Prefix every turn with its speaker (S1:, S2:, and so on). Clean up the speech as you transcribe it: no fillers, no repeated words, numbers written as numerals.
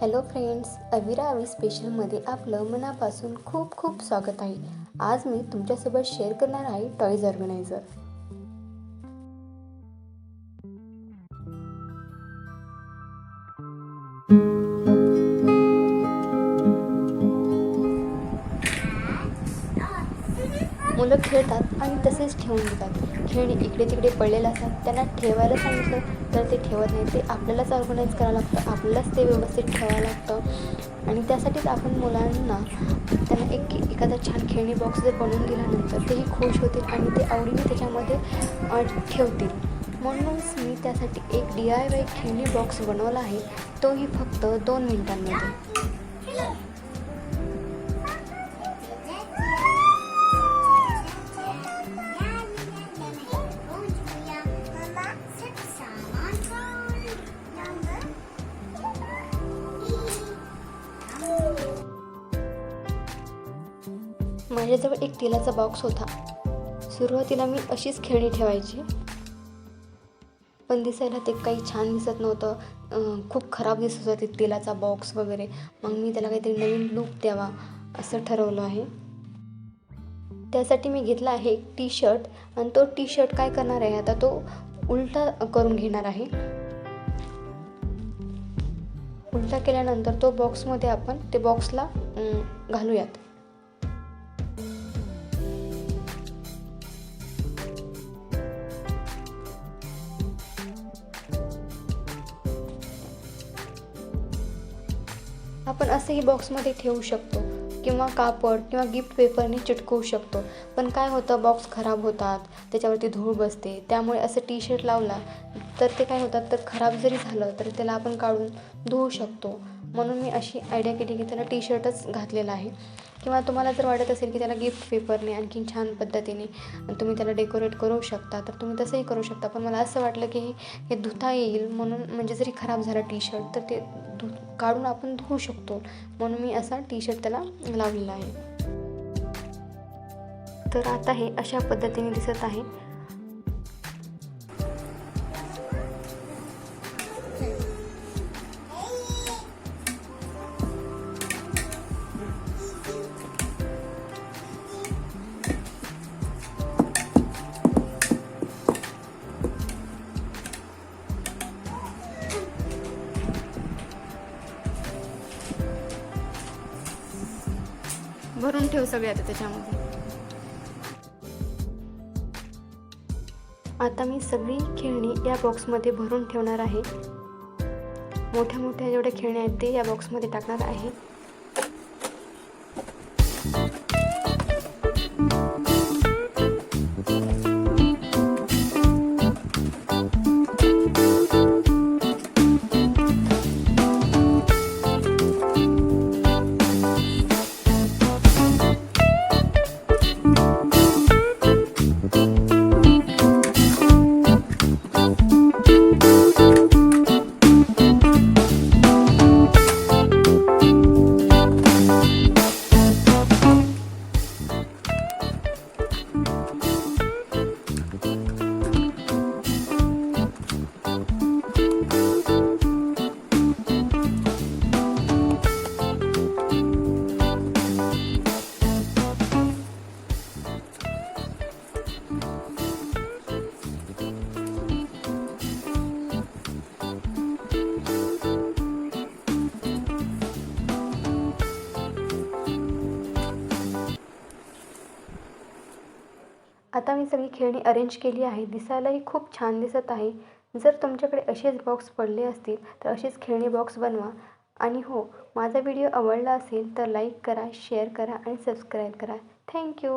S1: Hello friends, Avira स्पेशलमध्ये आपलं मनापासून खूप खूप स्वागत आहे। आज मी तुमच्यासोबत शेअर करणार आहे टॉयज ऑर्गनायझर। मुलं खेळतात आणि तसेच ठेवून देतात। खेळणी इकडे तिकडे पडलेले असतात, त्यांना ठेवायला सांगितलं तर ते ठेवत नाही। ते आपल्यालाच ऑर्गनाईज करावं लागतं, आपल्यालाच ते व्यवस्थित ठेवावं लागतं। आणि त्यासाठीच आपण मुलांना त्यांना एखादा छान खेळणी बॉक्स जर बनवून दिल्यानंतर तेही खुश होतील आणि ते आवडीने त्याच्यामध्ये ठेवतील। म्हणूनच मी त्यासाठी एक DIY खेळणी बॉक्स बनवला आहे, तोही फक्त 2 मिनिटांमध्ये। माझ्याजवळ एक तेलाचा बॉक्स होता। सुरुवातीला मी अशीच खेळणी ठेवायची, पण दिसायला ते काही छान दिसत नव्हतं। खूप खराब दिसत होते तेलाचा बॉक्स वगैरे। मग मी त्याला काहीतरी नवीन लुक द्यावा असं ठरवलं आहे। त्यासाठी मी घेतला आहे एक टी-शर्ट आणि तो टी-शर्ट काय करणार आहे, आता तो उलटा करून घेणार आहे। उलटा केल्यानंतर तो बॉक्समध्ये आपण ते बॉक्सला घालूयात। आपण असंही बॉक्समध्ये ठेवू शकतो किंवा कापड किंवा गिफ्ट पेपरने चिटकवू शकतो। पण काय होतं, बॉक्स खराब होतात, त्याच्यावरती धूळ बसते। त्यामुळे असं टी-शर्ट लावला तर ते काय होतात, तर खराब जरी झालं तर त्याला आपण काढून धुवू शकतो। म्हणून मी अशी आयडिया केली की त्याला टी-शर्टच घातलेला आहे। किंवा तुम्हाला जर वाटत असेल की त्याला गिफ्ट पेपरने आणखीन छान पद्धतीने तुम्ही त्याला डेकोरेट करू शकता तर तुम्ही तसंही करू शकता। पण मला असं वाटलं की हे धुता येईल, म्हणून म्हणजे जरी खराब झालं टी-शर्ट तर ते काढून आपण धुवू शकतो, म्हणून मी असा टी-शर्ट त्याला लावलेला आहे। तर आता हे अशा पद्धतीने दिसत आहे। भरून ठेव सगळे आता त्याच्यामध्ये। आता मी सगळी खेळणी या बॉक्समध्ये भरून ठेवणार आहे। मोठ्या मोठ्या जेवढ्या खेळण्या आहेत ते या बॉक्समध्ये टाकणार आहे। आता मी सगळी खेळणी अरेंज केली आहे, दिसायलाही खूप छान दिसत आहे। जर तुमच्याकडे असेच बॉक्स पडले असतील तर असेच खेळणी बॉक्स बनवा। आणि हो, माझा व्हिडिओ आवडला असेल तर लाईक करा, शेअर करा आणि सबस्क्राईब करा। थँक्यू।